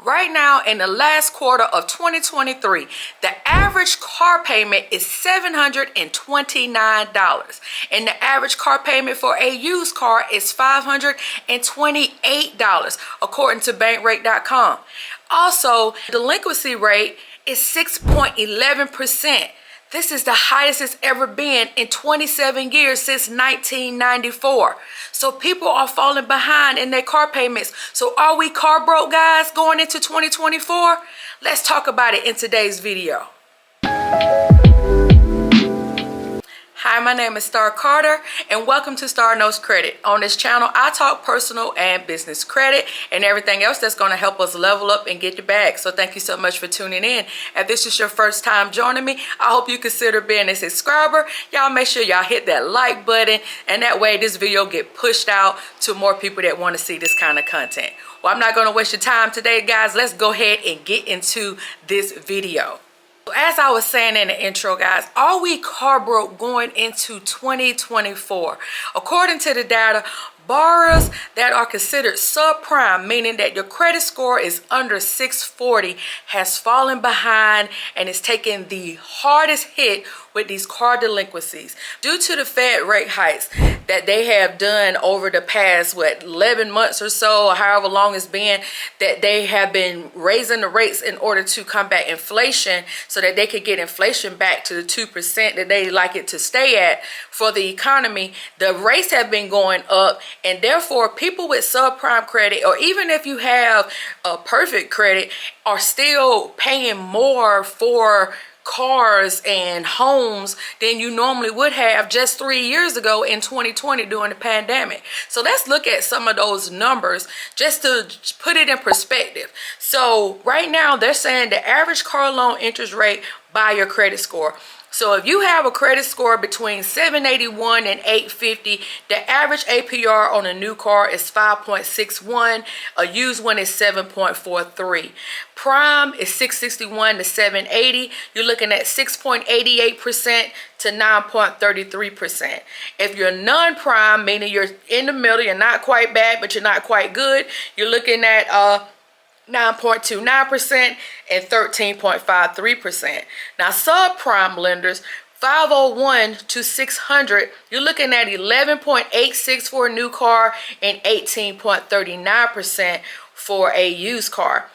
Right now, in the last quarter of 2023, the average car payment is $729, and the average car payment for a used car is $528, according to bankrate.com. Also, delinquency rate is 6.11%. This is the highest it's ever been in 27 years since 1994. So people are falling behind in their car payments. So are we car broke, guys, going into 2024? Let's talk about it in today's video. Hi, my name is Starr Carter, and welcome to Starr Knows Credit. On this channel, I talk personal and business credit and everything else that's going to help us level up and get the bag. So thank you so much for tuning in. If this is your first time joining me, I hope you consider being a subscriber. Y'all make sure y'all hit that like button, and that way this video get pushed out to more people that want to see this kind of content. Well, I'm not going to waste your time today, guys. Let's go ahead and get into this video. As I was saying in the intro, guys, are we car broke going into 2024? According to the data, borrowers that are considered subprime, meaning that your credit score is under 640, has fallen behind and is taking the hardest hit with these car delinquencies due to the Fed rate hikes that they have done over the past 11 months or so, or however long it's been, that they have been raising the rates in order to combat inflation so that they could get inflation back to the 2% that they like it to stay at for the economy. The rates have been going up, and therefore people with subprime credit, or even if you have a perfect credit, are still paying more for cars and homes than you normally would have just 3 years ago in 2020 during the pandemic. So let's look at some of those numbers just to put it in perspective. So right now they're saying the average car loan interest rate by your credit score. So if you have a credit score between 781 and 850, the average APR on a new car is 5.61. A used one is 7.43. Prime is 661 to 780. You're looking at 6.88% to 9.33%. If you're non-prime, meaning you're in the middle, you're not quite bad, but you're not quite good, you're looking at 9.29% and 13.53%. Now, subprime lenders, 501 to 600, you're looking at 11.86 for a new car and 18.39% for a used car.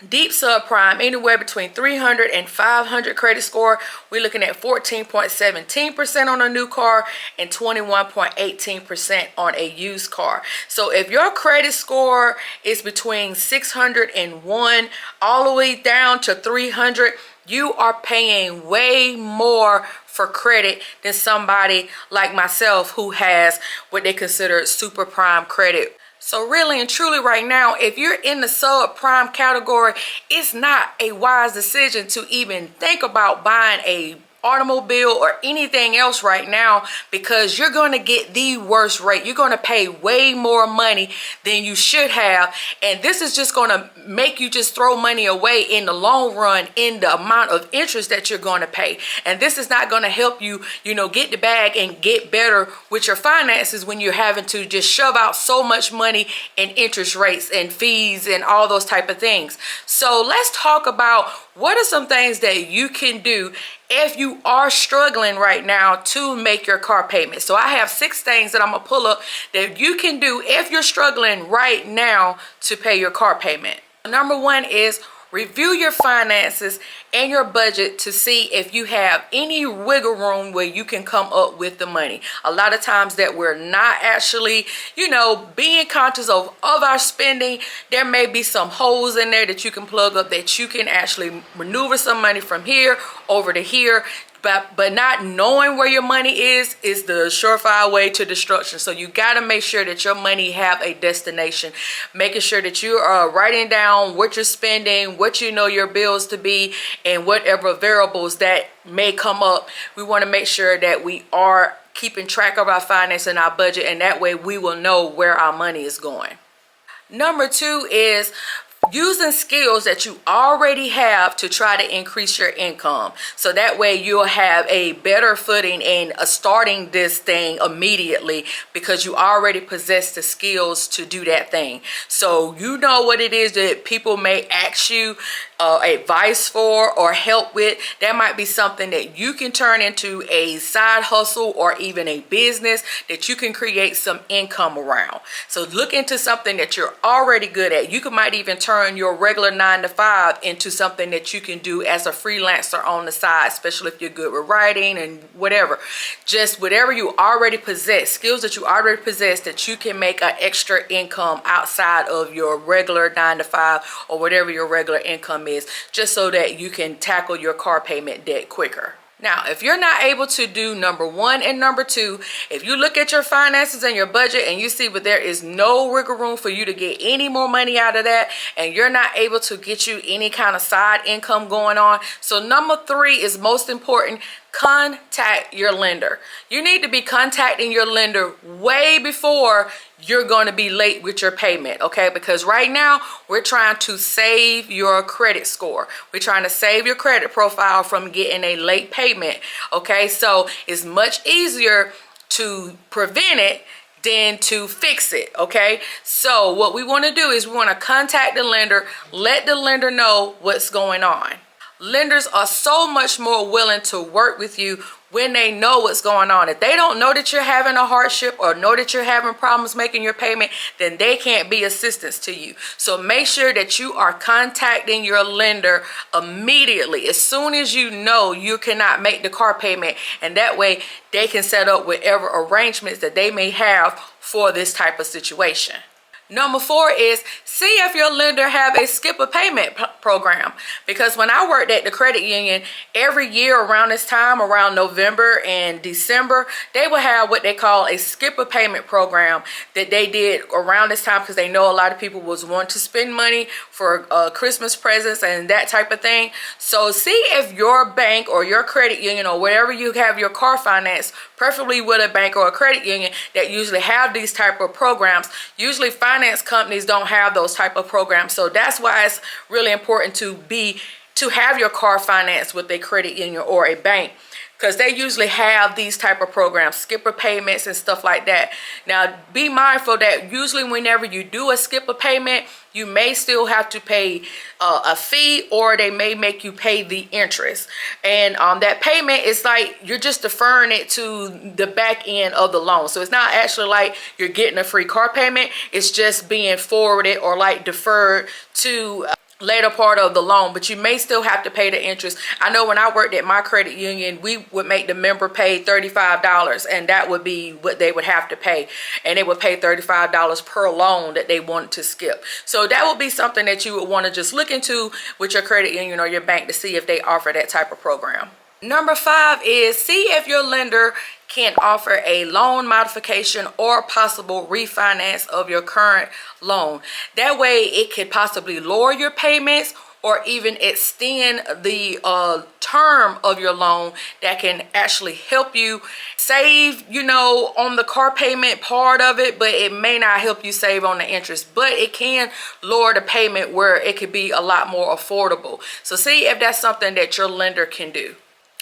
Deep subprime, anywhere between 300 and 500 credit score, we're looking at 14.17% on a new car and 21.18% on a used car. So if your credit score is between 601 all the way down to 300, you are paying way more for credit than somebody like myself who has what they consider super prime credit. So really and truly right now, if you're in the subprime category, it's not a wise decision to even think about buying a automobile or anything else right now, because you're going to get the worst rate. You're going to pay way more money than you should have, and this is just going to make you just throw money away in the long run in the amount of interest that you're going to pay. And this is not going to help you, get the bag and get better with your finances when you're having to just shove out so much money in interest rates and fees and all those type of things. So let's talk about what are some things that you can do if you are struggling right now to make your car payment. So I have 6 things that I'm gonna pull up that you can do if you're struggling right now to pay your car payment. Number 1 is review your finances and your budget to see if you have any wiggle room where you can come up with the money. A lot of times that we're not actually, being conscious of our spending, there may be some holes in there that you can plug up, that you can actually maneuver some money from here over to here. But not knowing where your money is the surefire way to destruction. So you got to make sure that your money have a destination, making sure that you are writing down what you're spending, what you know your bills to be, and whatever variables that may come up. We want to make sure that we are keeping track of our finance and our budget, and that way we will know where our money is going. Number 2 is using skills that you already have to try to increase your income, so that way you'll have a better footing in starting this thing immediately, because you already possess the skills to do that thing. So you know what it is that people may ask you advice for or help with. That might be something that you can turn into a side hustle or even a business that you can create some income around. So look into something that you're already good at. You might even turn your regular 9 to 5 into something that you can do as a freelancer on the side, especially if you're good with writing and whatever. Just whatever you already possess, skills that you already possess, that you can make an extra income outside of your regular 9 to 5 or whatever your regular income is, just so that you can tackle your car payment debt quicker. Now, if you're not able to do number 1 and number 2, if you look at your finances and your budget and you see that there is no wiggle room for you to get any more money out of that, and you're not able to get you any kind of side income going on, so number 3 is most important. Contact your lender. You need to be contacting your lender way before you're going to be late with your payment, okay? Because right now we're trying to save your credit score. We're trying to save your credit profile from getting a late payment, okay? So it's much easier to prevent it than to fix it, okay? So what we want to do is we want to contact the lender, let the lender know what's going on. Lenders are so much more willing to work with you when they know what's going on. If they don't know that you're having a hardship or know that you're having problems making your payment, then they can't be assistance to you. So make sure that you are contacting your lender immediately, as soon as you know you cannot make the car payment, and that way they can set up whatever arrangements that they may have for this type of situation. Number 4 is see if your lender have a skip a payment program. Because when I worked at the credit union, every year around this time, around November and December, they would have what they call a skip a payment program that they did around this time, because they know a lot of people was wanting to spend money for Christmas presents and that type of thing. So see if your bank or your credit union or wherever you have your car finance, preferably with a bank or a credit union that usually have these type of programs. Usually finance companies don't have those type of programs, so that's why it's really important to have your car financed with a credit union or a bank, because they usually have these type of programs, skipper payments and stuff like that. Now be mindful that usually whenever you do a skipper payment, you may still have to pay a fee, or they may make you pay the interest. And that payment is like you're just deferring it to the back end of the loan. So it's not actually like you're getting a free car payment. It's just being forwarded or like deferred to later part of the loan, but you may still have to pay the interest. I know when I worked at my credit union, we would make the member pay $35, and that would be what they would have to pay, and they would pay $35 per loan that they wanted to skip. So that would be something that you would want to just look into with your credit union or your bank to see if they offer that type of program. Number 5 is see if your lender can offer a loan modification or possible refinance of your current loan. That way it could possibly lower your payments or even extend the term of your loan. That can actually help you save, on the car payment part of it, but it may not help you save on the interest, but it can lower the payment where it could be a lot more affordable. So see if that's something that your lender can do.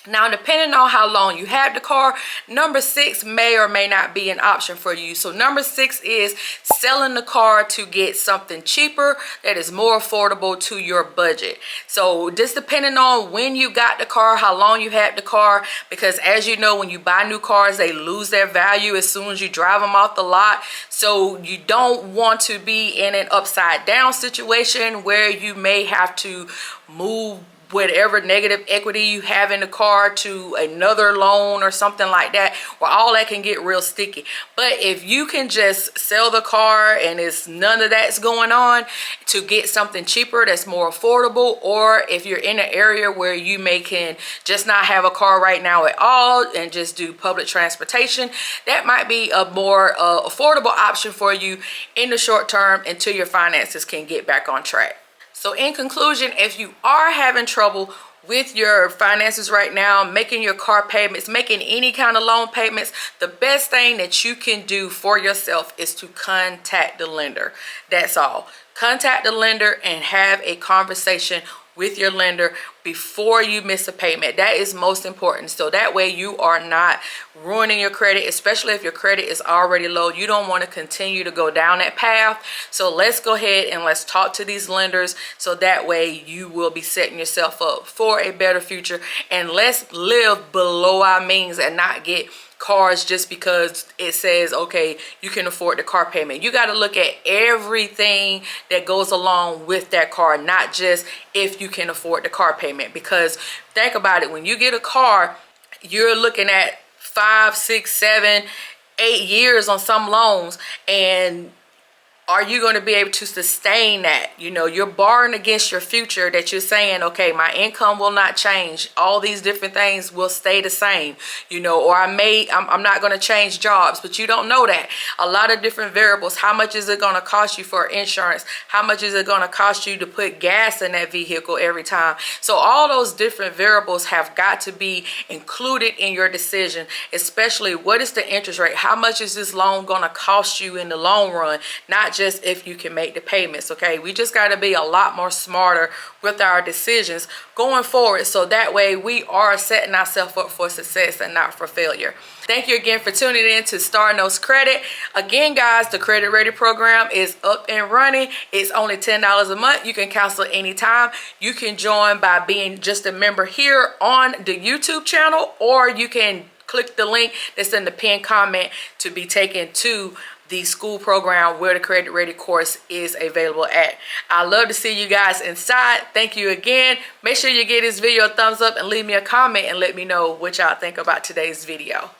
Now, depending on how long you have the car, number 6 may or may not be an option for you. So number 6 is selling the car to get something cheaper that is more affordable to your budget. So just depending on when you got the car, how long you had the car, because as you know, when you buy new cars, they lose their value as soon as you drive them off the lot. So you don't want to be in an upside down situation where you may have to move whatever negative equity you have in the car to another loan or something like that, where all that can get real sticky. But if you can just sell the car and it's none of that's going on, to get something cheaper that's more affordable, or if you're in an area where you can just not have a car right now at all and just do public transportation, that might be a more affordable option for you in the short term until your finances can get back on track. So in conclusion, if you are having trouble with your finances right now, making your car payments, making any kind of loan payments, the best thing that you can do for yourself is to contact the lender. That's all. contact the lender and have a conversation with your lender before you miss a payment. That is most important. So that way you are not ruining your credit, especially if your credit is already low. You don't want to continue to go down that path. So let's go ahead and let's talk to these lenders so that way you will be setting yourself up for a better future. And let's live below our means and not get cars just because it says, okay, you can afford the car payment. You got to look at everything that goes along with that car, not just if you can afford the car payment. Because think about it, when you get a car, you're looking at 5, 6, 7, 8 years on some loans, and are you going to be able to sustain that? You know, you're borrowing against your future, that you're saying, okay, my income will not change. All these different things will stay the same, you know, or I'm not going to change jobs, but you don't know that. A lot of different variables. How much is it going to cost you for insurance? How much is it going to cost you to put gas in that vehicle every time? So all those different variables have got to be included in your decision, especially what is the interest rate? How much is this loan going to cost you in the long run? Not just if you can make the payments. Okay, we just got to be a lot more smarter with our decisions going forward, so that way we are setting ourselves up for success and not for failure. Thank you again for tuning in to Starr Knows Credit. Again, guys, the Credit Ready program is up and running. It's only $10 a month. You can cancel anytime. You can join by being just a member here on the YouTube channel, or you can click the link that's in the pinned comment to be taken to the school program where the Credit Ready course is available at. I love to see you guys inside. Thank you again. Make sure you give this video a thumbs up and leave me a comment and let me know what y'all think about today's video.